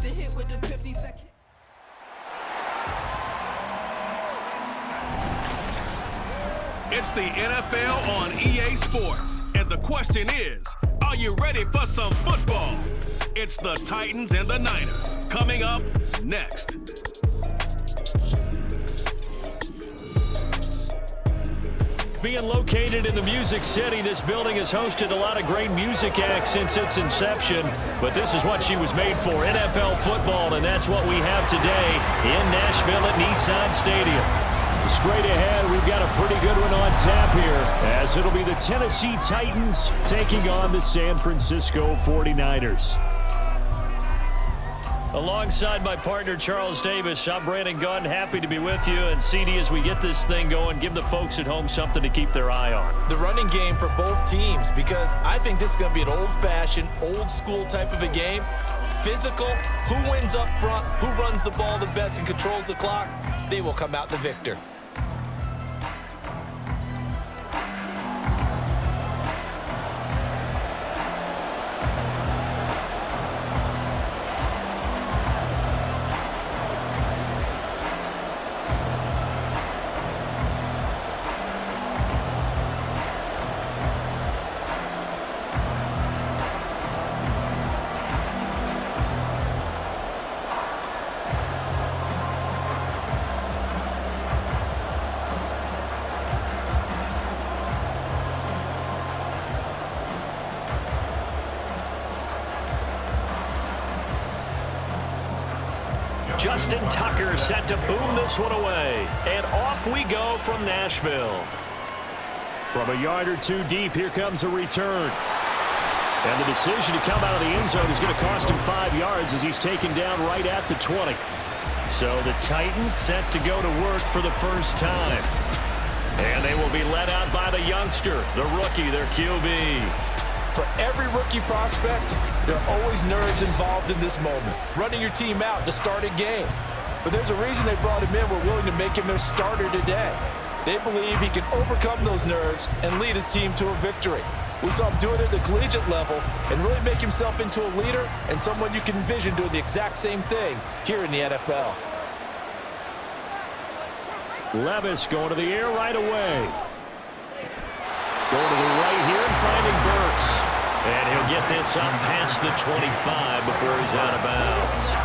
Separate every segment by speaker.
Speaker 1: the hit with the 50-second.
Speaker 2: It's the NFL on EA Sports, and the question is, are you ready for some football? It's the Titans and the Niners, coming up next.
Speaker 3: Being located in the Music City, this building has hosted a lot of great music acts since its inception, but this is what she was made for, NFL football, and that's what we have today in Nashville at Nissan Stadium. Straight ahead, we've got a pretty good one on tap here, as it'll be the Tennessee Titans taking on the San Francisco 49ers. Alongside my partner, Charles Davis, I'm Brandon Gunn, happy to be with you. And CD, as we get this thing going, give the folks at home something to keep their eye on.
Speaker 4: The running game for both teams, because I think this is going to be an old-fashioned, old-school type of a game. Physical, who wins up front, who runs the ball the best and controls the clock, they will come out the victor.
Speaker 3: Justin Tucker set to boom this one away. And off we go from Nashville. From a yard or two deep, here comes a return. And the decision to come out of the end zone is going to cost him 5 yards as he's taken down right at the 20. So the Titans set to go to work for the first time. And they will be led out by the youngster, the rookie, their QB.
Speaker 4: For every rookie prospect, there are always nerves involved in this moment. Running your team out to start a game. But there's a reason they brought him in. We're willing to make him their starter today. They believe he can overcome those nerves and lead his team to a victory. We saw him do it at the collegiate level and really make himself into a leader and someone you can envision doing the exact same thing here in the NFL.
Speaker 3: Levis going to the air right away. Going to the right here and finding Burks. And he'll get this up past the 25 before he's out of bounds.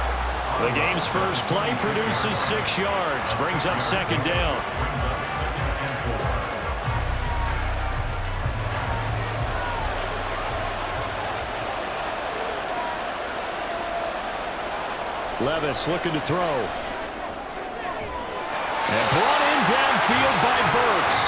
Speaker 3: The game's first play produces 6 yards. Brings up second down. Levis looking to throw. And brought in downfield by Burks.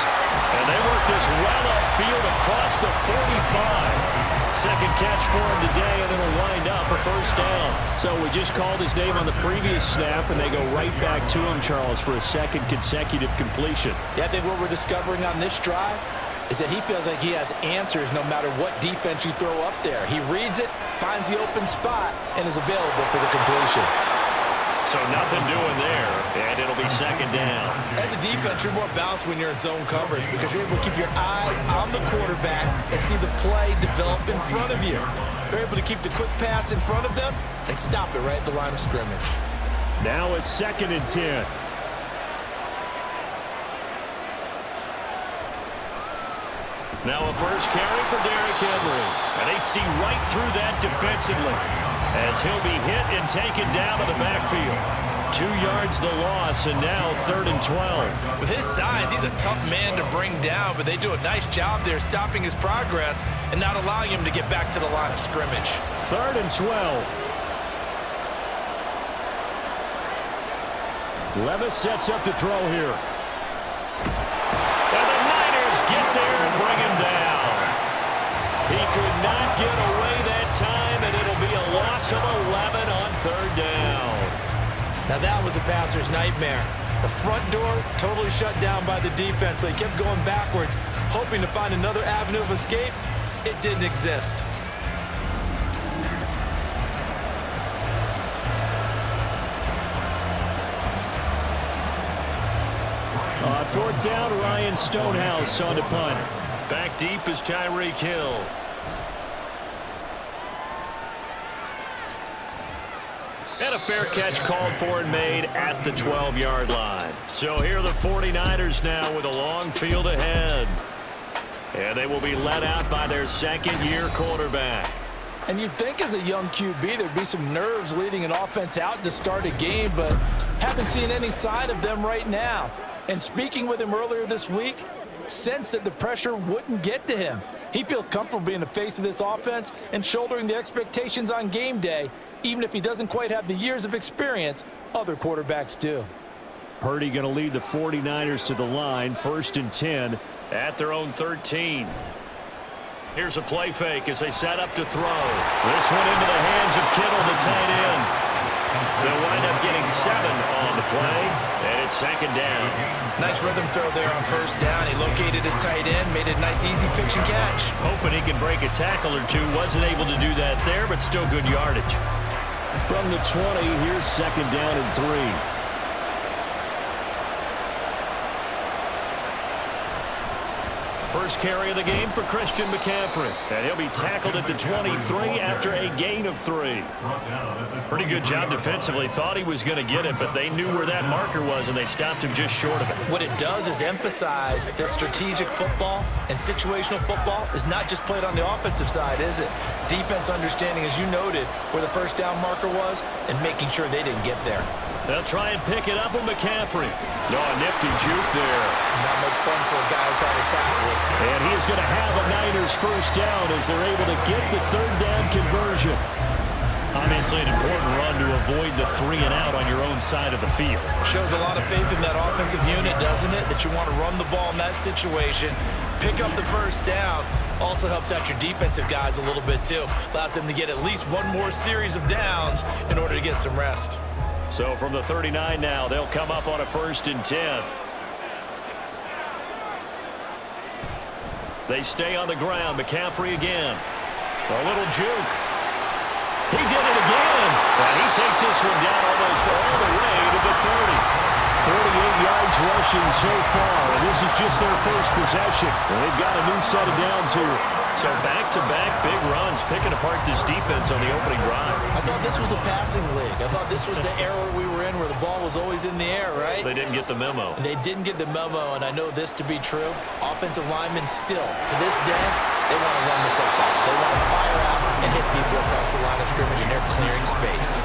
Speaker 3: And they work this well upfield across the 45. Second catch for him today, and it'll wind up a first down. So we just called his name on the previous snap, and they go right back to him, Charles, for a second consecutive completion.
Speaker 4: Yeah, I think what we're discovering on this drive is that he feels like he has answers no matter what defense you throw up there. He reads it, finds the open spot, and is available for the completion.
Speaker 3: So nothing doing there, and it'll be second down.
Speaker 4: As a defense, you're more balanced when you're in zone coverage because you're able to keep your eyes on the quarterback and see the play develop in front of you. You're able to keep the quick pass in front of them and stop it right at the line of scrimmage.
Speaker 3: Now it's 2nd and 10. Now a first carry for Derrick Henry. And they see right through that defensively as he'll be hit and taken down to the backfield. 2 yards the loss, and now 3rd and 12.
Speaker 4: With his size, he's a tough man to bring down, but they do a nice job there stopping his progress and not allowing him to get back to the line of scrimmage.
Speaker 3: 3rd and 12. Levis sets up to throw here. And the Niners get there and bring him down. He could not get away that time, and it'll be a loss of 11 on 3rd down.
Speaker 4: Now that was a passer's nightmare. The front door totally shut down by the defense, so he kept going backwards, hoping to find another avenue of escape. It didn't exist.
Speaker 3: On 4th down, Ryan Stonehouse on to punt. Back deep is Tyreek Hill. And a fair catch called for and made at the 12-yard line. So here are the 49ers now with a long field ahead. And they will be led out by their second-year quarterback.
Speaker 4: And you'd think as a young QB there'd be some nerves leading an offense out to start a game, but haven't seen any sign of them right now. And speaking with him earlier this week, sensed that the pressure wouldn't get to him. He feels comfortable being the face of this offense and shouldering the expectations on game day, even if he doesn't quite have the years of experience other quarterbacks do.
Speaker 3: Purdy going to lead the 49ers to the line, 1st and 10 at their own 13. Here's a play fake as they set up to throw. This one into the hands of Kittle, the tight end. They'll wind up getting 7 on the play, and it's 2nd down.
Speaker 4: Nice rhythm throw there on 1st down. He located his tight end, made it a nice easy pitch and catch.
Speaker 3: Hoping he can break a tackle or two. Wasn't able to do that there, but still good yardage. From the 20, here's 2nd down and 3. First carry of the game for Christian McCaffrey. And he'll be tackled at the 23 after a gain of 3. Pretty good job defensively. Thought he was going to get it, but they knew where that marker was, and they stopped him just short of it.
Speaker 4: What it does is emphasize that strategic football and situational football is not just played on the offensive side, is it? Defense understanding, as you noted, where the 1st down marker was and making sure they didn't get there.
Speaker 3: They'll try and pick it up with McCaffrey. Oh, a nifty juke there.
Speaker 4: Not much fun for a guy trying to tackle it.
Speaker 3: And he is going to have a Niners 1st down as they're able to get the 3rd down conversion. Obviously an important run to avoid the 3 and out on your own side of the field.
Speaker 4: Shows a lot of faith in that offensive unit, doesn't it? That you want to run the ball in that situation. Pick up the 1st down. Also helps out your defensive guys a little bit too. Allows them to get at least one more series of downs in order to get some rest.
Speaker 3: So from the 39 now, they'll come up on a 1st and 10. They stay on the ground. McCaffrey again. A little juke. He did it again. And he takes this one down almost all the way to the 30. 48 yards rushing so far, and this is just their first possession. They've got a new set of downs here. So back-to-back big runs, picking apart this defense on the opening drive.
Speaker 4: I thought this was a passing league. I thought this was the era we were in where the ball was always in the air, right?
Speaker 3: They didn't get the memo.
Speaker 4: And they didn't get the memo, and I know this to be true. Offensive linemen still, to this day, they want to run the football. They want to fire out and hit people across the line of scrimmage, and they're clearing space.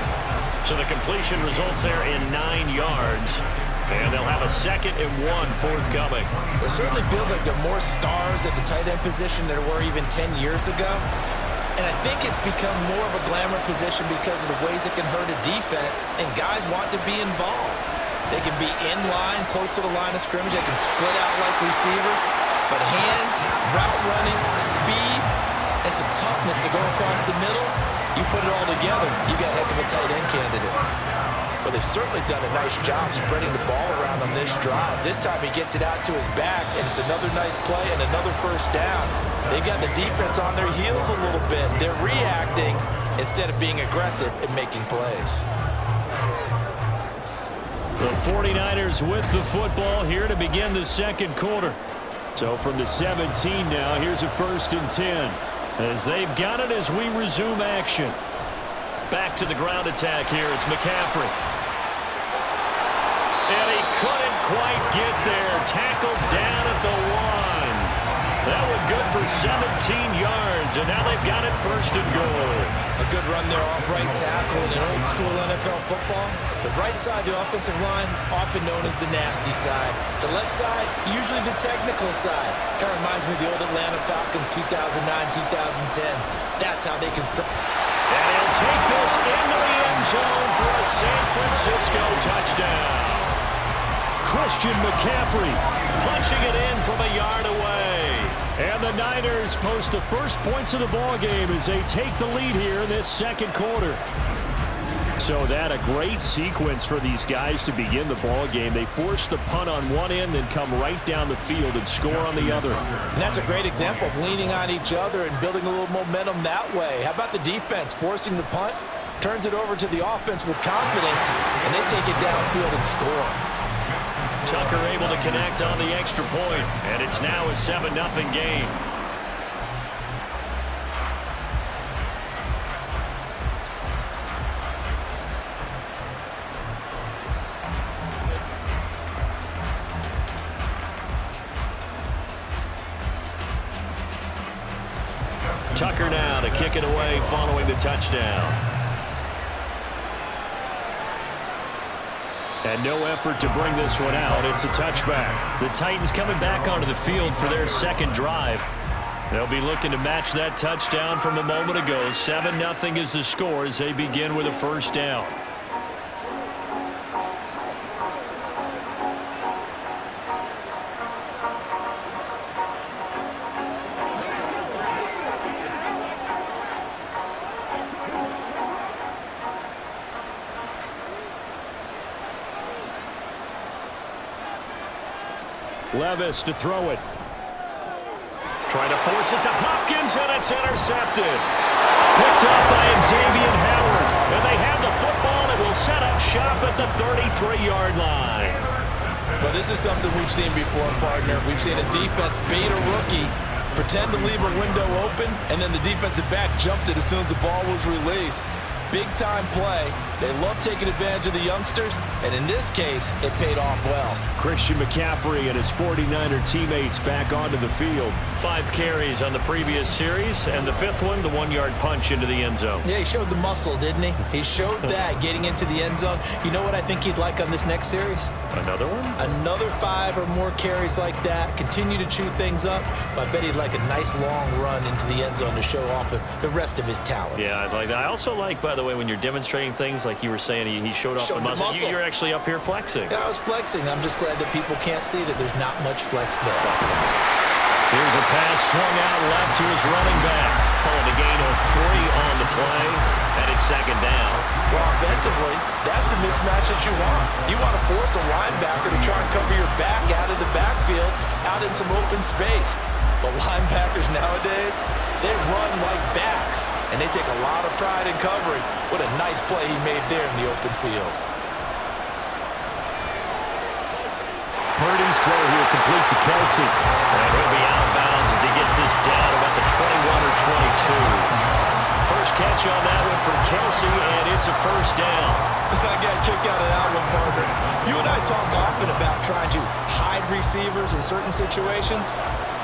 Speaker 3: So the completion results there in 9 yards. And they'll have a 2nd and 1 forthcoming.
Speaker 4: It certainly feels like there are more stars at the tight end position than there were even 10 years ago. And I think it's become more of a glamour position because of the ways it can hurt a defense, and guys want to be involved. They can be in line, close to the line of scrimmage. They can split out like receivers. But hands, route running, speed, and some toughness to go across the middle, you put it all together, you got a heck of a tight end candidate. Well, they've certainly done a nice job spreading the ball around on this drive. This time he gets it out to his back, and it's another nice play and another 1st down. They've got the defense on their heels a little bit. They're reacting instead of being aggressive and making plays.
Speaker 3: The 49ers with the football here to begin the 2nd quarter. So from the 17 now, here's a 1st and 10. As they've got it as we resume action. Back to the ground attack here. It's McCaffrey. And he couldn't quite get there. Tackled down at the 1. That was good for 17 yards, and now they've got it 1st and goal.
Speaker 4: A good run there off right tackle in an old school NFL football. The right side, the offensive line, often known as the nasty side. The left side, usually the technical side. Kind of reminds me of the old Atlanta Falcons 2009, 2010. That's how they construct.
Speaker 3: And he'll take this into the end zone for a San Francisco touchdown. Christian McCaffrey punching it in from a yard away. And the Niners post the first points of the ball game as they take the lead here in this 2nd quarter. So that a great sequence for these guys to begin the ball game. They force the punt on one end, then come right down the field and score on the other.
Speaker 4: And that's a great example of leaning on each other and building a little momentum that way. How about the defense forcing the punt, turns it over to the offense with confidence, and they take it downfield and score.
Speaker 3: Tucker able to connect on the extra point, and it's now a 7-0 game. Tucker now to kick it away following the touchdown. And no effort to bring this one out. It's a touchback. The Titans coming back onto the field for their second drive. They'll be looking to match that touchdown from a moment ago. 7-0 is the score as they begin with a first down. Levis to throw it. Trying to force it to Hopkins, and it's intercepted. Picked up by Xavier Howard. And they have the football. It will set up shop at the 33-yard line.
Speaker 4: Well, this is something we've seen before, partner. We've seen a defense bait a rookie, pretend to leave a window open, and then the defensive back jumped it as soon as the ball was released. Big-time play. They love taking advantage of the youngsters, and in this case, it paid off well.
Speaker 3: Christian McCaffrey and his 49er teammates back onto the field. 5 carries on the previous series, and the 5th one, the 1-yard punch into the end zone.
Speaker 1: Yeah, he showed the muscle, didn't he? He showed that getting into the end zone. You know what I think he'd like on this next series?
Speaker 3: Another one?
Speaker 1: Another 5 or more carries like that. Continue to chew things up, but I bet he'd like a nice long run into the end zone to show off the rest of his talents.
Speaker 3: Yeah, I'd like that. I also like, by the way, when you're demonstrating things like you were saying, he showed off the muscle. You're actually up here flexing.
Speaker 1: Yeah, I was flexing. I'm just glad that people can't see that there's not much flex there.
Speaker 3: Here's a pass swung out left to his running back. Pulling a gain of 3 on the play, and it's second down.
Speaker 1: Well, offensively, that's the mismatch that you want. You want to force a linebacker to try and cover your back out of the backfield, out in some open space. But linebackers nowadays, they run like backs, and they take a lot of pride in covering. What a nice play he made there in the open field.
Speaker 3: Purdy's throw here complete to Kelsey. And he'll be out of bounds as he gets this down about the 21 or 22. First catch on that one from Kelsey, and it's a first down.
Speaker 1: I got a kick out of that one, partner. You and I talk often about trying to hide receivers in certain situations,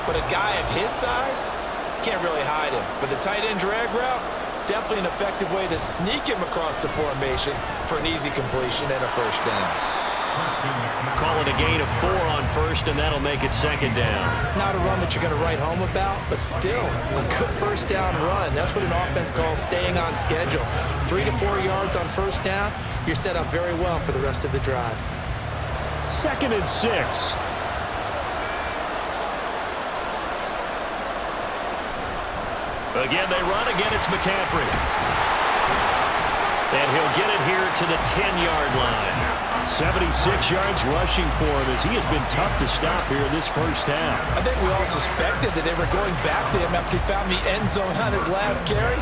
Speaker 1: but a guy of his size can't really hide him. But the tight end drag route, definitely an effective way to sneak him across the formation for an easy completion and a first down.
Speaker 3: Call it a gain of 4 on first, and that'll make it second down.
Speaker 1: Not a run that you're going to write home about, but still a good first down run. That's what an offense calls staying on schedule. 3 to 4 yards on first down, you're set up very well for the rest of the drive.
Speaker 3: 2nd and 6. Again, they run. Again, it's McCaffrey. And he'll get it here to the 10-yard line. 76 yards rushing for him as he has been tough to stop here in this first half.
Speaker 4: I think we all suspected that they were going back to him after he found the end zone on his last carry,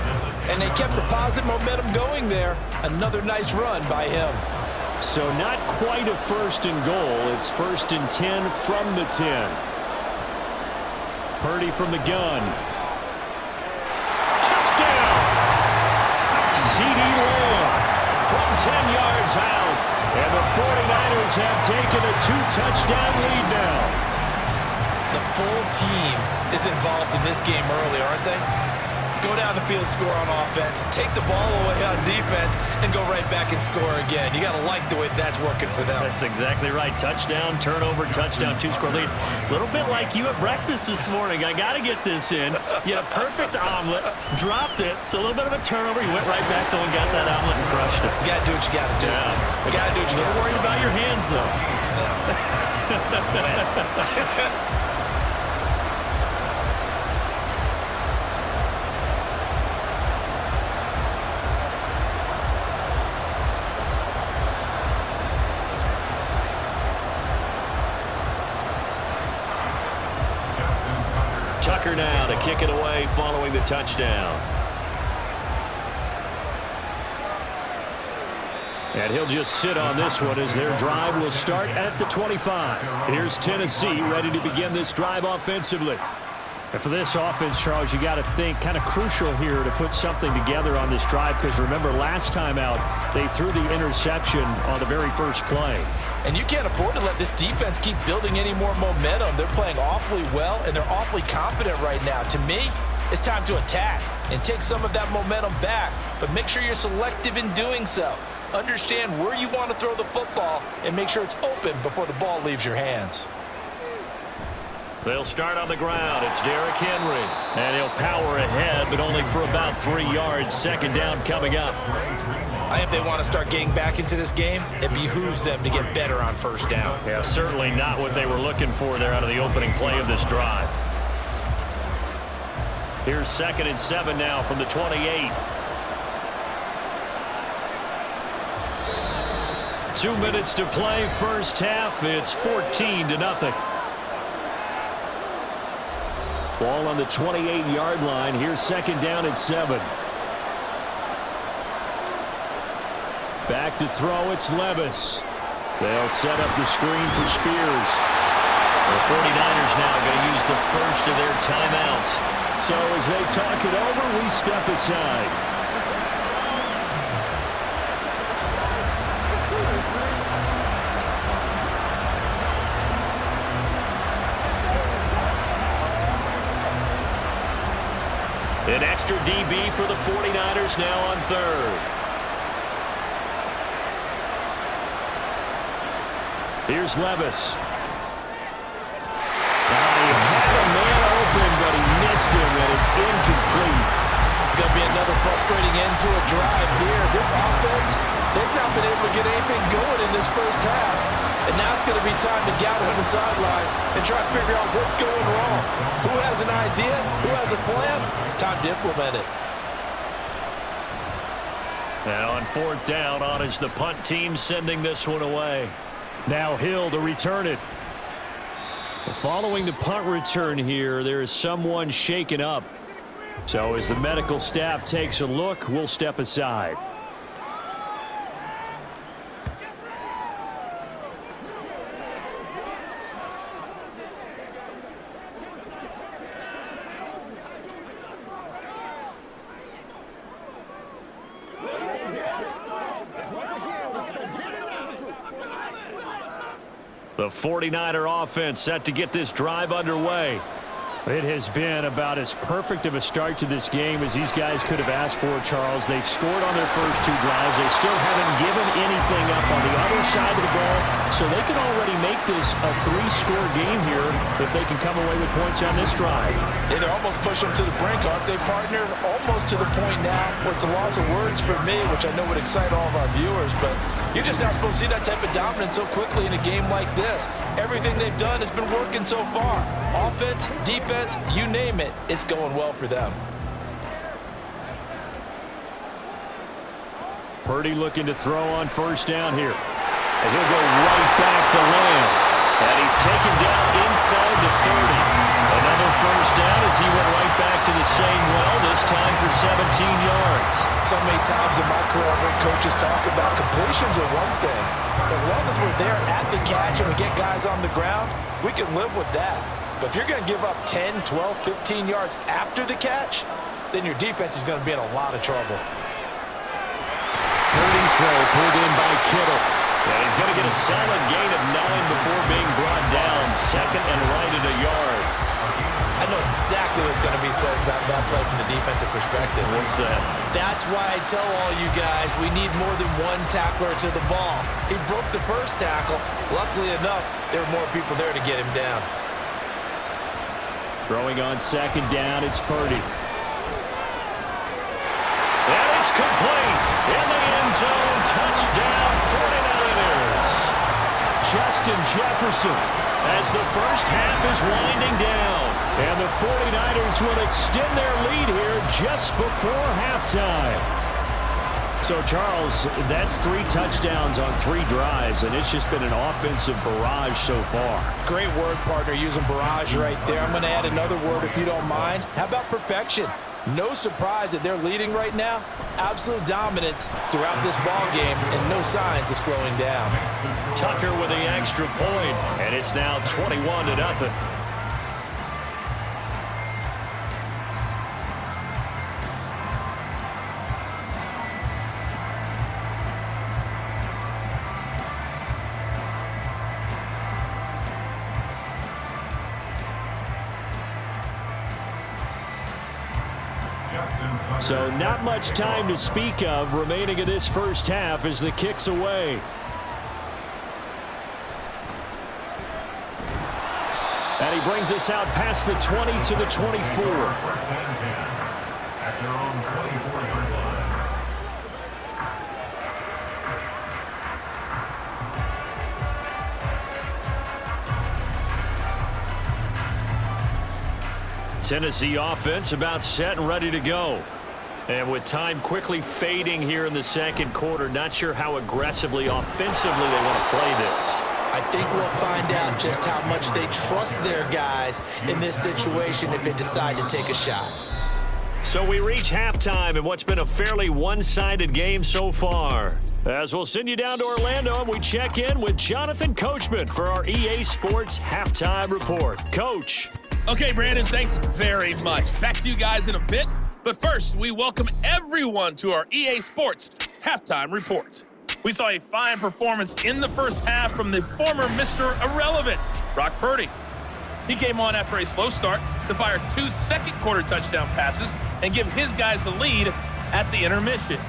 Speaker 4: and they kept the positive momentum going there. Another nice run by him.
Speaker 3: So not quite a 1st and goal. It's 1st and 10 from the 10. Purdy from the gun. Touchdown! CeeDee Lamb from 10 yards out. And the 49ers have taken a 2-touchdown lead now.
Speaker 1: The full team is involved in this game early, aren't they? Go down the field, score on offense, take the ball away on defense, and go right back and score again. You got to like the way that's working for them.
Speaker 3: That's exactly right. Touchdown, turnover, touchdown, 2-score lead. A little bit like you at breakfast this morning. I got to get this in. You had a perfect omelet, dropped it, so a little bit of a turnover. You went right back though and got that omelet and crushed it.
Speaker 1: You got to do what you got to do.
Speaker 3: Yeah.
Speaker 1: You got to do what you got to do.
Speaker 3: Don't worry about your hands, though. Tucker now to kick it away following the touchdown. And he'll just sit on this one as their drive will start at the 25. Here's Tennessee ready to begin this drive offensively. And for this offense, Charles, you got to think kind of crucial here to put something together on this drive because remember last time out they threw the interception on the very first play.
Speaker 4: And you can't afford to let this defense keep building any more momentum. They're playing awfully well, and they're awfully confident right now. To me, it's time to attack. and take some of that momentum back, but make sure you're selective in doing so. Understand where you want to throw the football and make sure it's open before the ball leaves your hands.
Speaker 3: They'll start on the ground. It's Derrick Henry. And he'll power ahead, but only for about 3 yards. Second down coming up.
Speaker 1: I think if they want to start getting back into this game, it behooves them to get better on first down.
Speaker 3: Yeah, certainly not what they were looking for there out of the opening play of this drive. Here's 2nd and 7 now from the 28. 2 minutes to play first half. It's 14-0. Ball on the 28-yard line. Here's 2nd down and 7. Back to throw. It's Levis. They'll set up the screen for Spears. The 49ers now going to use the first of their timeouts. So as they talk it over, we step aside. An extra DB for the 49ers now on 3rd. Here's Levis. He had a man open, but he missed him, and it's incomplete.
Speaker 4: It's going to be another frustrating end to a drive here. This offense, they've not been able to get anything going in this first half. And now it's going to be time to gather on the sidelines and try to figure out what's going wrong. Who has an idea? Who has a plan? Time to implement it.
Speaker 3: Now on 4th down, on is the punt team sending this one away. Now Hill to return it. Following the punt return here, there is someone shaken up. So as the medical staff takes a look, we'll step aside. The 49er offense set to get this drive underway. It has been about as perfect of a start to this game as these guys could have asked for, Charles. They've scored on their first 2 drives. They still haven't given anything up on the other side of the ball, so they can already make this a 3-score game here if they can come away with points on this drive.
Speaker 4: Yeah, they're almost pushing them to the brink, aren't they, partner? Almost to the point now where it's a loss of words for me, which I know would excite all of our viewers, but you're just not supposed to see that type of dominance so quickly in a game like this. Everything they've done has been working so far. Offense, defense, you name it, it's going well for them.
Speaker 3: Purdy looking to throw on first down here. And he'll go right back to Lamb. And he's taken down inside the 30. Another first down as he went right back to the same well, this time for 17 yards.
Speaker 4: So many times in my career, I've heard coaches talk about completions are one thing. As long as we're there at the catch and we get guys on the ground, we can live with that. But if you're going to give up 10, 12, 15 yards after the catch, then your defense is going to be in a lot of trouble.
Speaker 3: Purdy's throw pulled in by Kittle. And he's going to get a solid gain of 9 before being brought down. 2nd and right at a yard.
Speaker 1: I know exactly what's going to be said about that play from the defensive perspective.
Speaker 3: What's that?
Speaker 1: That's why I tell all you guys we need more than one tackler to the ball. He broke the first tackle. Luckily enough, there were more people there to get him down.
Speaker 3: Throwing on 2nd down, it's Purdy. And it's complete. In the end zone, touchdown 49ers. Justin Jefferson as the first half is winding down. And the 49ers will extend their lead here just before halftime. So, Charles, that's 3 touchdowns on 3 drives, and it's just been an offensive barrage so far.
Speaker 4: Great word, partner, using barrage right there. I'm going to add another word if you don't mind. How about perfection? No surprise that they're leading right now. Absolute dominance throughout this ball game and no signs of slowing down.
Speaker 3: Tucker with the extra point, and it's now 21-0.
Speaker 5: Justin
Speaker 3: So not much time to speak of remaining in this first half as the kick's away. And he brings us out past the 20 to the 24. Tennessee offense about set and ready to go. And with time quickly fading here in the second quarter, not sure how aggressively, offensively they want to play this.
Speaker 1: I think we'll find out just how much they trust their guys in this situation if they decide to take a shot.
Speaker 3: So we reach halftime in what's been a fairly one-sided game so far. As we'll send you down to Orlando and we check in with Jonathan Coachman for our EA Sports Halftime Report. Coach.
Speaker 5: Okay, Brandon, thanks very much. Back to you guys in a bit. But first, we welcome everyone to our EA Sports Halftime Report. We saw a fine performance in the first half from the former Mr. Irrelevant, Brock Purdy. He came on after a slow start to fire 2 second-quarter touchdown passes and give his guys the lead at the intermission.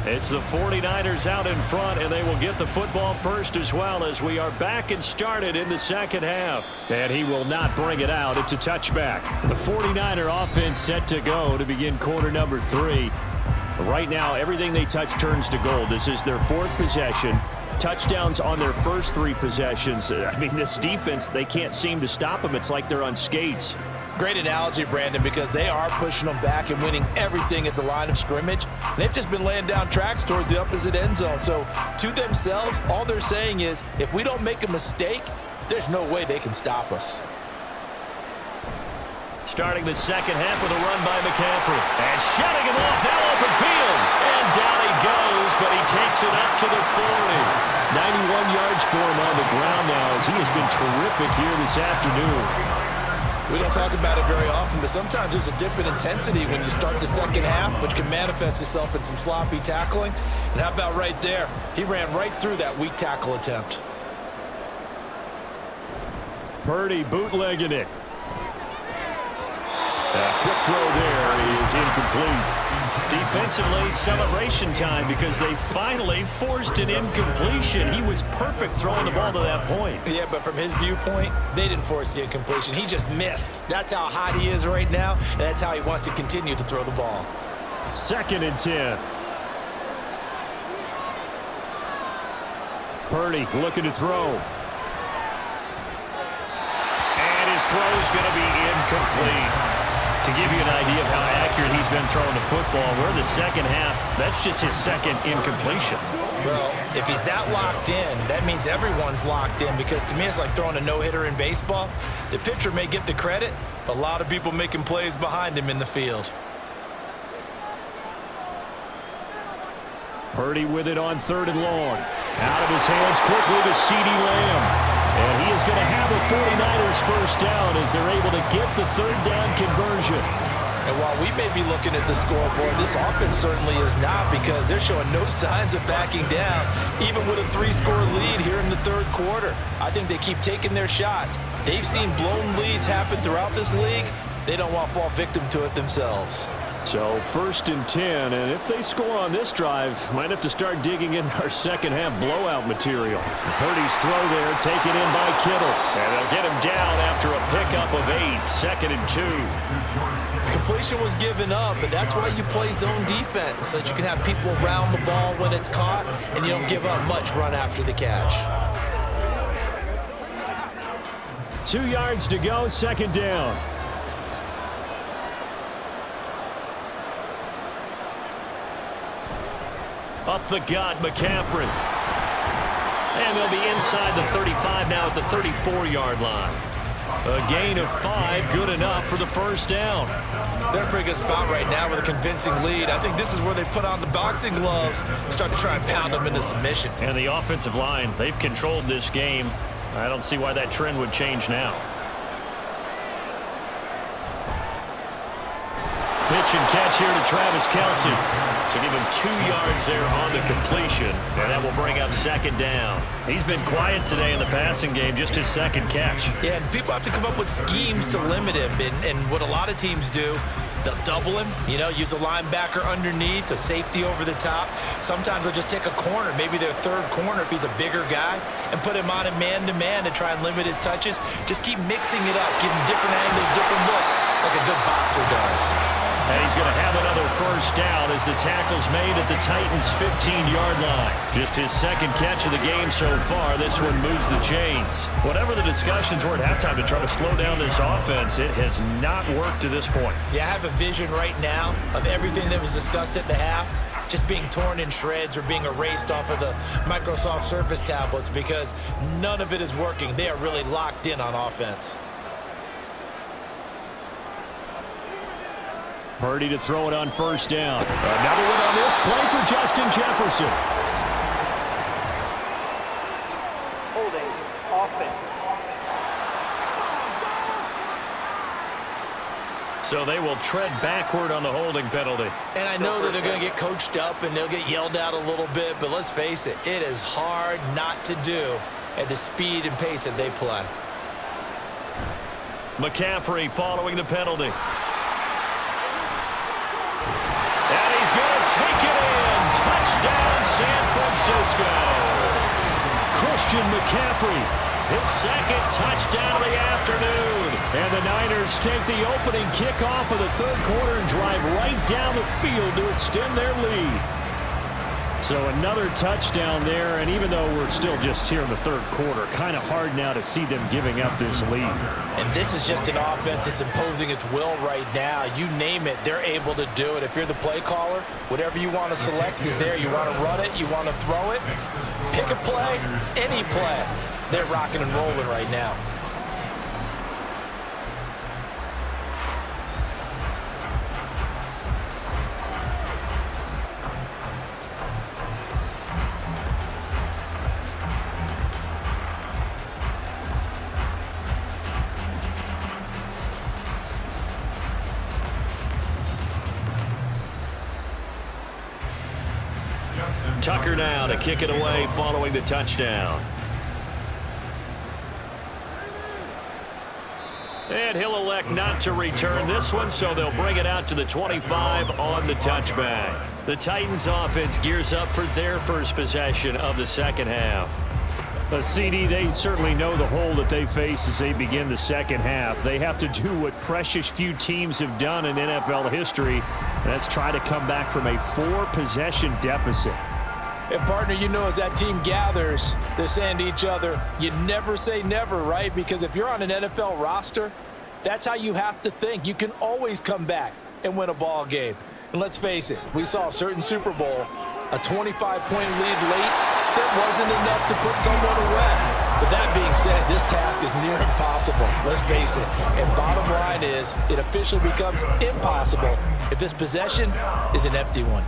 Speaker 3: It's the 49ers out in front, and they will get the football first as well as we are back and started in the second half. And he will not bring it out. It's a touchback. The 49er offense set to go to begin quarter number 3. Right now, everything they touch turns to gold. This is their 4th possession. Touchdowns on their first 3 possessions. I mean, this defense, they can't seem to stop them. It's like they're on skates.
Speaker 4: Great analogy, Brandon, because they are pushing them back and winning everything at the line of scrimmage. They've just been laying down tracks towards the opposite end zone. So to themselves, all they're saying is, if we don't make a mistake, there's no way they can stop us.
Speaker 3: Starting the second half with a run by McCaffrey. And shutting him off, now open field. And down he goes, but he takes it up to the 40. 91 yards for him on the ground now as he has been terrific here this afternoon.
Speaker 1: We don't talk about it very often, but sometimes there's a dip in intensity when you start the second half, which can manifest itself in some sloppy tackling. And how about right there? He ran right through that weak tackle attempt.
Speaker 3: Purdy bootlegging it. A quick throw there is incomplete. Defensively, celebration time because they finally forced an incompletion. He was perfect throwing the ball to that point.
Speaker 1: Yeah, but from his viewpoint, they didn't force the incompletion. He just missed. That's how hot he is right now, and that's how he wants to continue to throw the ball.
Speaker 3: 2nd and 10. Purdy looking to throw. And his throw is going to be incomplete. To give you an idea of how accurate he's been throwing the football, we're in the second half. That's just his 2nd incompletion.
Speaker 1: Well, if he's that locked in, that means everyone's locked in because to me it's like throwing a no-hitter in baseball. The pitcher may get the credit, but a lot of people making plays behind him in the field.
Speaker 3: Purdy with it on 3rd and long. Out of his hands quickly to CeeDee Lamb. And he is going to have the 49ers first down as they're able to get the 3rd down conversion.
Speaker 4: And while we may be looking at the scoreboard, this offense certainly is not because they're showing no signs of backing down, even with a 3-score lead here in the 3rd quarter. I think they keep taking their shots. They've seen blown leads happen throughout this league. They don't want to fall victim to it themselves.
Speaker 3: So 1st and 10, and if they score on this drive, might have to start digging in our second half blowout material. Purdy's throw there taken in by Kittle, and they'll get him down after a pickup of 8, 2nd and 2.
Speaker 1: Completion was given up, but that's why you play zone defense, so that you can have people around the ball when it's caught, and you don't give up much run after the catch.
Speaker 3: 2 yards to go, 2nd down. Up the gut, McCaffrey. And they'll be inside the 35 now at the 34-yard line. A gain of 5, good enough for the first down.
Speaker 1: They're in a pretty good spot right now with a convincing lead. I think this is where they put on the boxing gloves and start to try and pound them into submission.
Speaker 3: And the offensive line, they've controlled this game. I don't see why that trend would change now. Pitch and catch here to Travis Kelce. So give him 2 yards there on the completion, and that will bring up second down. He's been quiet today in the passing game, just his second catch.
Speaker 1: Yeah, and people have to come up with schemes to limit him, and what a lot of teams do, they'll double him, use a linebacker underneath, a safety over the top. Sometimes they'll just take a corner, maybe their third corner if he's a bigger guy, and put him on a man-to-man to try and limit his touches. Just keep mixing it up, give him different angles, different looks, like a good boxer does.
Speaker 3: And he's going to have another first down as the tackle's made at the Titans' 15-yard line. Just his second catch of the game so far. This one moves the chains. Whatever the discussions were at halftime to try to slow down this offense, it has not worked to this point.
Speaker 1: Yeah, I have a vision right now of everything that was discussed at the half just being torn in shreds or being erased off of the Microsoft Surface tablets because none of it is working. They are really locked in on offense.
Speaker 3: Purdy to throw it on first down. Another one on this play for Justin Jefferson.
Speaker 6: Holding offense.
Speaker 3: So they will tread backward on the holding penalty.
Speaker 1: And I know that they're going to get coached up and they'll get yelled at a little bit, but let's face it, it is hard not to do at the speed and pace that they play.
Speaker 3: McCaffrey following the penalty. And he's going to take it in. Touchdown, San Francisco. Christian McCaffrey, his second touchdown of the afternoon. And the Niners take the opening kickoff of the third quarter and drive right down the field to extend their lead. So another touchdown there, and even though we're still just here in the third quarter, kind of hard now to see them giving up this lead.
Speaker 4: And this is just an offense that's imposing its will right now. You name it, they're able to do it. If you're the play caller, whatever you want to select is there. You want to run it, you want to throw it, pick a play, any play. They're rocking and rolling right now.
Speaker 3: Tucker now to kick it away following the touchdown. And he'll elect not to return this one, so they'll bring it out to the 25 on the touchback. The Titans offense gears up for their first possession of the second half. CD, they certainly know the hole that they face as they begin the second half. They have to do what precious few teams have done in NFL history, and that's try to come back from a 4-possession deficit.
Speaker 4: And partner, as that team gathers, they're saying to each other, you never say never, right? Because if you're on an NFL roster, that's how you have to think. You can always come back and win a ball game. And let's face it, we saw a certain Super Bowl, a 25-point lead late, that wasn't enough to put someone away. But that being said, this task is near impossible. Let's face it. And bottom line is, it officially becomes impossible if this possession is an empty one.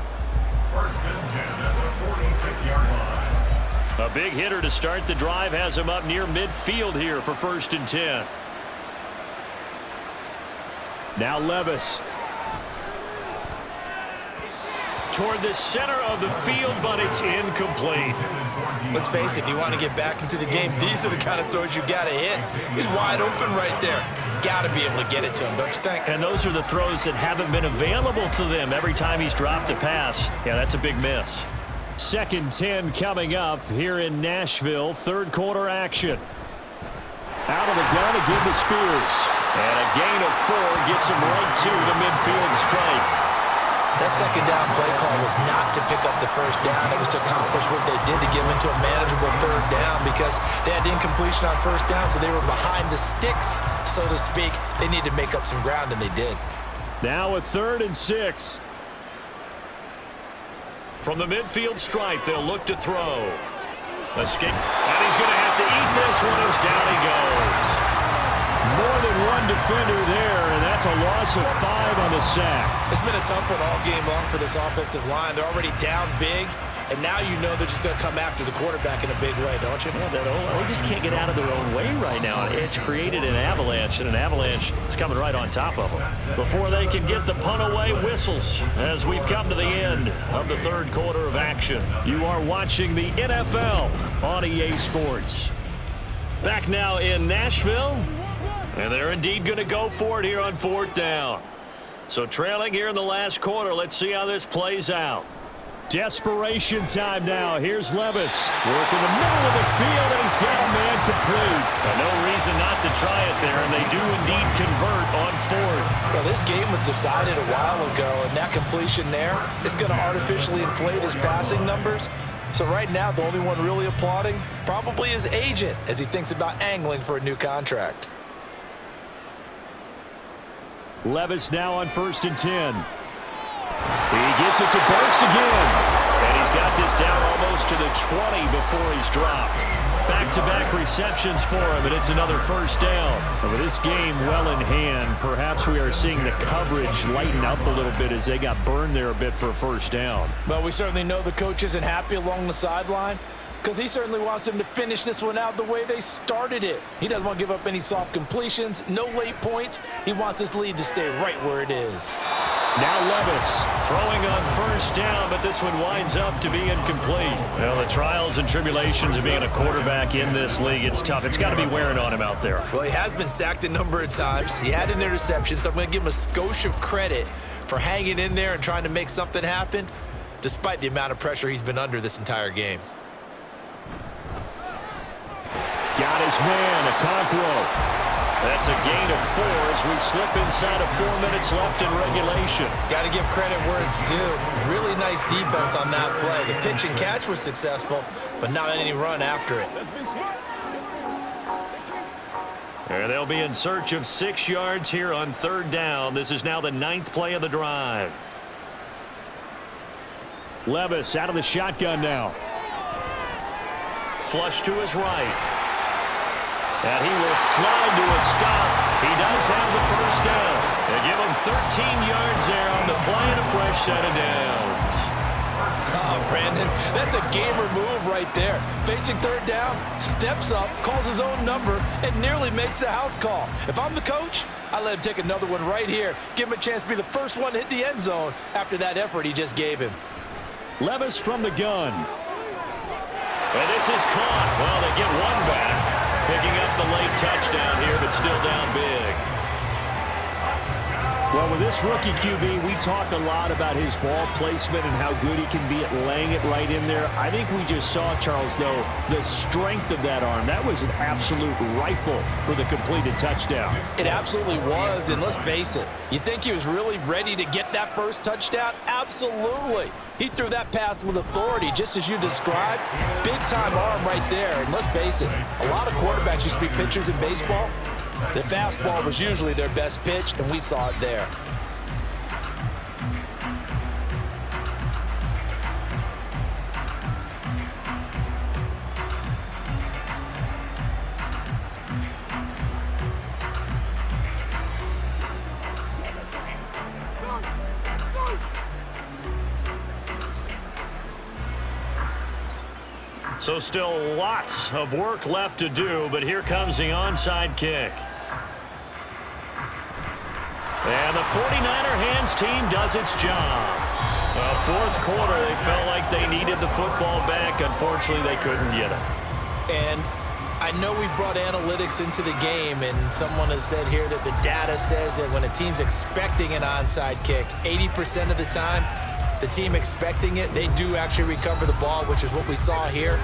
Speaker 3: A big hitter to start the drive has him up near midfield here for 1st and 10. Now Levis. Toward the center of the field, but it's incomplete.
Speaker 1: Let's face it, if you want to get back into the game, these are the kind of throws you got to hit. He's wide open right there. Got to be able to get it to him, don't you think?
Speaker 3: And those are the throws that haven't been available to them every time he's dropped a pass. Yeah, that's a big miss. 2nd 10 coming up here in Nashville. Third quarter action. Out of the gun again to Spears. And a gain of 4 gets him right to the midfield strike.
Speaker 1: That second down play call was not to pick up the first down. It was to accomplish what they did to get them into a manageable third down because they had incompletion on first down, so they were behind the sticks, so to speak. They needed to make up some ground, and they did.
Speaker 3: Now a 3rd and 6. From the midfield stripe, they'll look to throw. Escape. And he's going to have to eat this one as down he goes. one defender there, and that's a loss of 5 on the sack.
Speaker 1: It's been a tough one all game long for this offensive line. They're already down big, and now you know they're just going to come after the quarterback in a big way, don't you?
Speaker 3: Yeah, they just can't get out of their own way right now. It's created an avalanche, and an avalanche is coming right on top of them. Before they can get the punt away, whistles as we've come to the end of the third quarter of action. You are watching the NFL on EA Sports. Back now in Nashville, and they're indeed going to go for it here on 4th down. So trailing here in the last quarter, let's see how this plays out. Desperation time now. Here's Levis. Working the middle of the field, and he's got a man complete. No reason not to try it there, and they do indeed convert on 4th.
Speaker 1: Well, this game was decided a while ago, and that completion there is going to artificially inflate his passing numbers. So right now, the only one really applauding probably his agent as he thinks about angling for a new contract.
Speaker 3: Levis now on 1st and 10. He gets it to Burks again. And he's got this down almost to the 20 before he's dropped. Back-to-back receptions for him, and it's another 1st down. And with this game well in hand, perhaps we are seeing the coverage lighten up a little bit as they got burned there a bit for a 1st down.
Speaker 1: Well, we certainly know the coach isn't happy along the sideline because he certainly wants them to finish this one out the way they started it. He doesn't want to give up any soft completions, no late points. He wants his lead to stay right where it is.
Speaker 3: Now Levis throwing on 1st down, but this one winds up to be incomplete. Well, the trials and tribulations of being a quarterback in this league, it's tough. It's got to be wearing on him out there.
Speaker 1: Well, he has been sacked a number of times. He had an interception, so I'm going to give him a skosh of credit for hanging in there and trying to make something happen, despite the amount of pressure he's been under this entire game.
Speaker 3: Got his man, Okonkwo. That's a gain of 4 as we slip inside of 4 minutes left in regulation.
Speaker 1: Got to give credit where it's due. Really nice defense on that play. The pitch and catch was successful, but not any run after it.
Speaker 3: And they'll be in search of 6 yards here on 3rd down. This is now the 9th play of the drive. Levis out of the shotgun now. Flush to his right. And he will slide to a stop. He does have the 1st down. They give him 13 yards there on the play and a fresh set of downs.
Speaker 4: Oh, Brandon, that's a gamer move right there. Facing 3rd down, steps up, calls his own number, and nearly makes the house call. If I'm the coach, I let him take another one right here. Give him a chance to be the first one to hit the end zone after that effort he just gave him.
Speaker 3: Levis from the gun. And this is caught. Well, they get one back. Picking up the late touchdown here, but still down big. Well, with this rookie QB, we talk a lot about his ball placement and how good he can be at laying it right in there. I think we just saw, Charles, though, the strength of that arm. That was an absolute rifle for the completed touchdown.
Speaker 4: It absolutely was, and let's face it, you think he was really ready to get that first touchdown? Absolutely. He threw that pass with authority, just as you described. Big-time arm right there, and let's face it, a lot of quarterbacks used to be pitchers in baseball. The fastball was usually their best pitch, and we saw it there.
Speaker 3: So still lots of work left to do, but here comes the onside kick. And the 49er hands team does its job. 4th quarter, they felt like they needed the football back. Unfortunately, they couldn't get it.
Speaker 1: And I know we brought analytics into the game, and someone has said here that the data says that when a team's expecting an onside kick, 80% of the time, the team expecting it, they do actually recover the ball, which is what we saw here.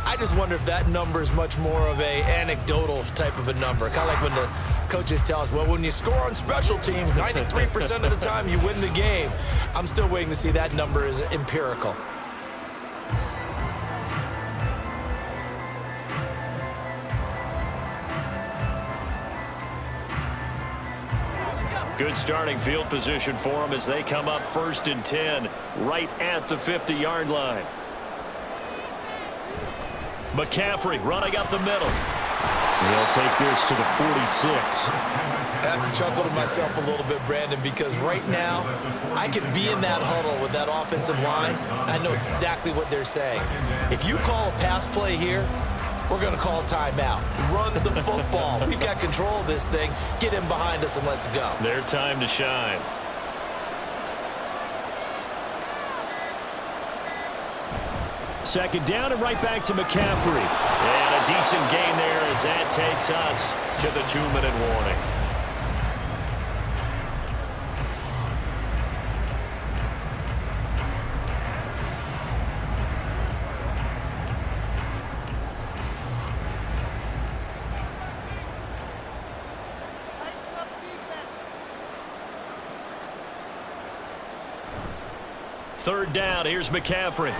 Speaker 1: I just wonder if that number is much more of a anecdotal type of a number. Kind of like when the coaches tell us, well, when you score on special teams, 93% of the time you win the game. I'm still waiting to see that number is empirical.
Speaker 3: Good starting field position for them as they come up 1st and 10, right at the 50-yard line. McCaffrey running up the middle. He'll take this to the 46.
Speaker 1: I have to chuckle to myself a little bit, Brandon, because right now I could be in that huddle with that offensive line. I know exactly what they're saying. If you call a pass play here, we're going to call timeout. Run the football. We've got control of this thing. Get in behind us and let's go.
Speaker 3: Their time to shine. Second down and right back to McCaffrey. And a decent gain there as that takes us to the 2-minute warning. Third down, here's McCaffrey.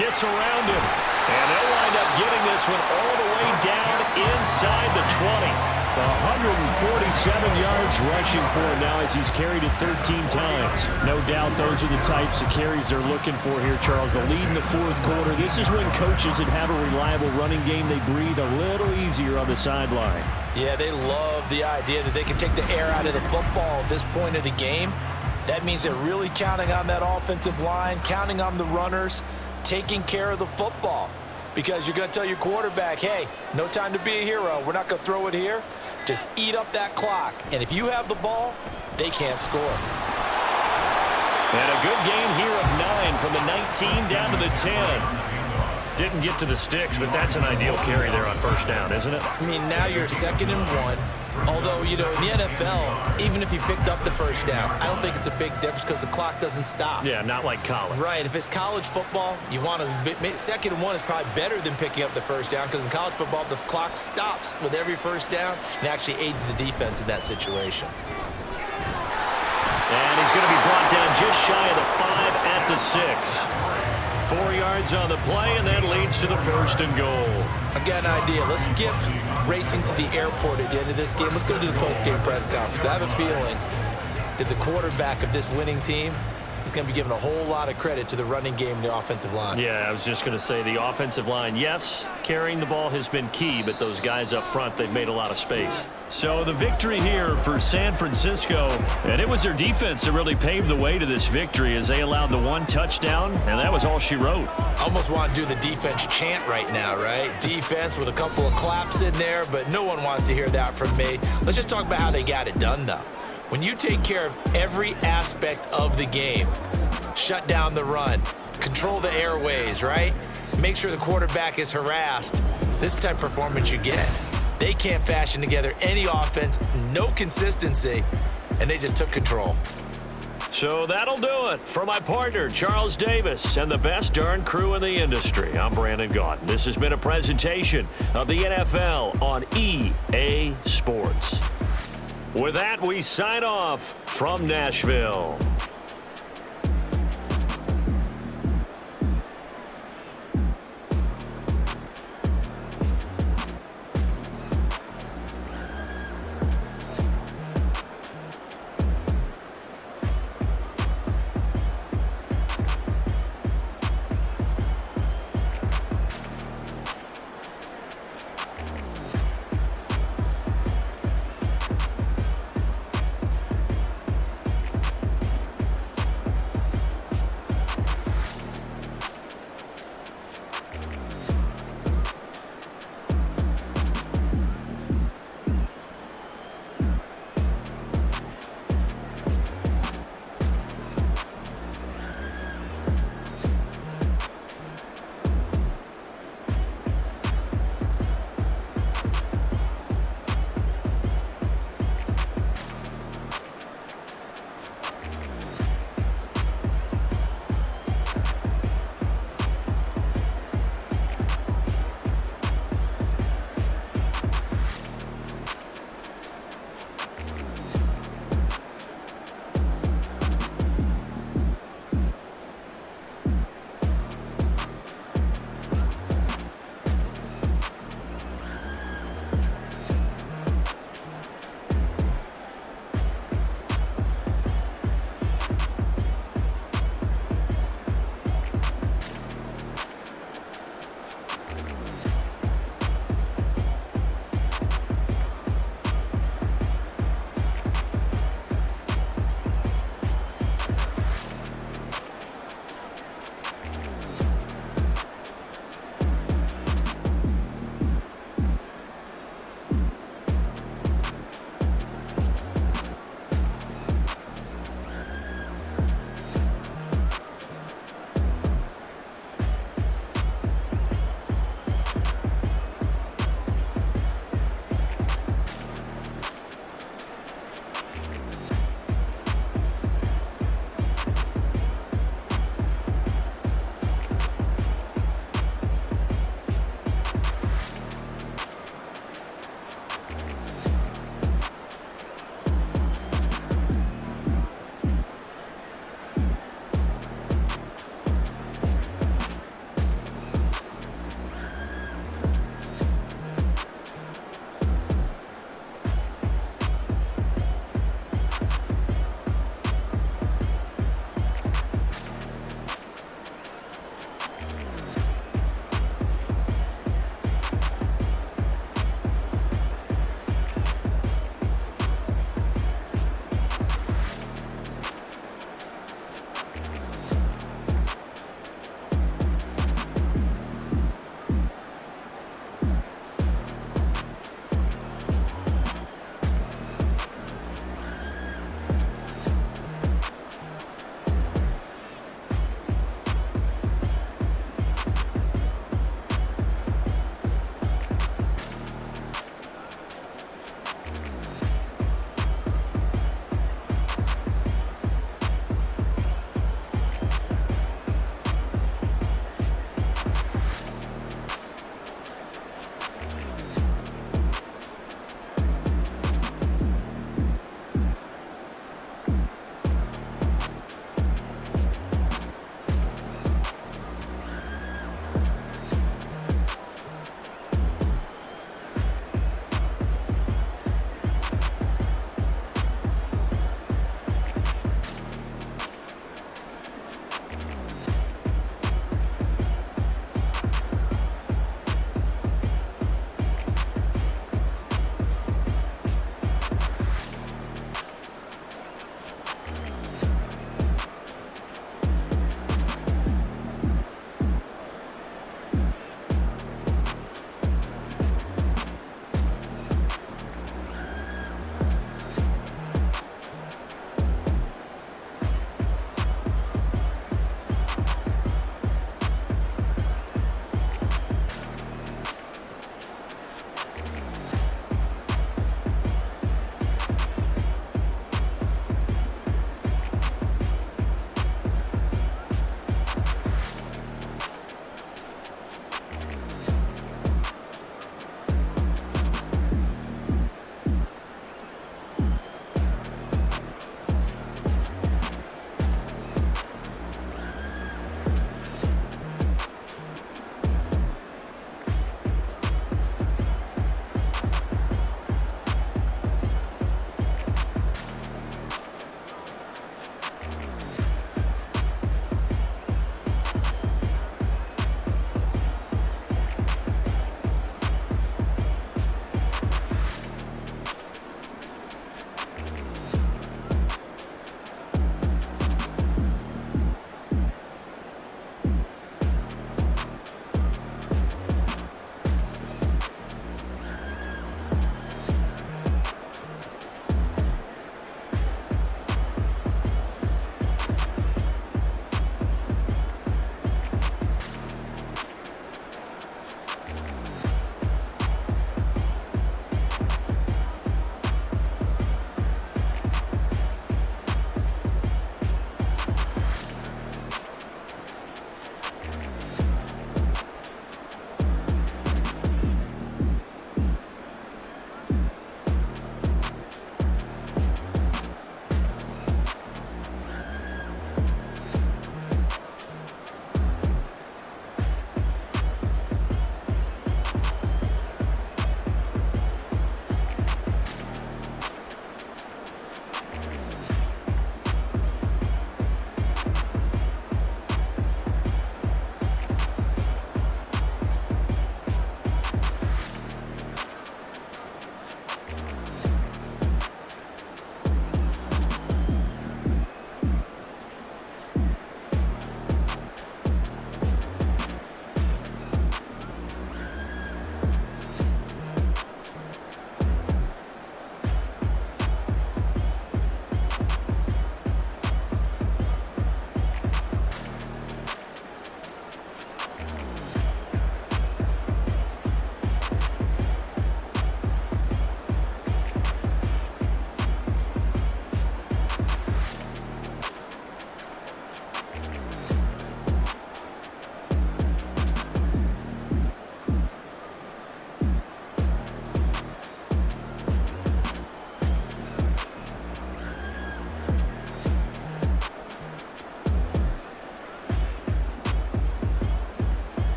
Speaker 3: Gets around him, and they'll wind up getting this one all the way down inside the 20. 147 yards rushing for him now as he's carried it 13 times. No doubt those are the types of carries they're looking for here, Charles. The lead in the fourth quarter. This is when coaches that have a reliable running game, they breathe a little easier on the sideline.
Speaker 4: Yeah, they love the idea that they can take the air out of the football at this point of the game. That means they're really counting on that offensive line, counting on the runners, taking care of the football. Because you're going to tell your quarterback, hey, no time to be a hero. We're not going to throw it here. Just eat up that clock. And if you have the ball, they can't score.
Speaker 3: And a good gain here of 9 from the 19 down to the 10. Didn't get to the sticks, but that's an ideal carry there on first down, isn't it?
Speaker 1: I mean, now you're 2nd and 1. Although, you know, in the NFL, even if you picked up the first down, I don't think it's a big difference because the clock doesn't stop.
Speaker 3: Yeah, not like college.
Speaker 1: Right. If it's college football, you want to 2nd and 1 is probably better than picking up the first down because in college football, the clock stops with every first down and actually aids the defense in that situation.
Speaker 3: And he's going to be brought down just shy of the 5 at the 6. 4 yards on the play, and that leads to the 1st and goal.
Speaker 1: I've got an idea. Let's skip racing to the airport at the end of this game. Let's go to the post-game press conference. I have a feeling that the quarterback of this winning team is going to be given a whole lot of credit to the running game and the offensive line.
Speaker 3: Yeah, I was just going to say the offensive line, yes, carrying the ball has been key, but those guys up front, they've made a lot of space. So the victory here for San Francisco, and it was their defense that really paved the way to this victory as they allowed the 1 touchdown, and that was all she wrote.
Speaker 1: I almost want to do the defense chant right now, right? Defense with a couple of claps in there, but no one wants to hear that from me. Let's just talk about how they got it done, though. When you take care of every aspect of the game, shut down the run, control the airways, right? Make sure the quarterback is harassed. This is the type of performance you get. They can't fashion together any offense, no consistency, and they just took control.
Speaker 3: So that'll do it. For my partner, Charles Davis, and the best darn crew in the industry, I'm Brandon Gaudin. This has been a presentation of the NFL on EA Sports. With that, we sign off from Nashville.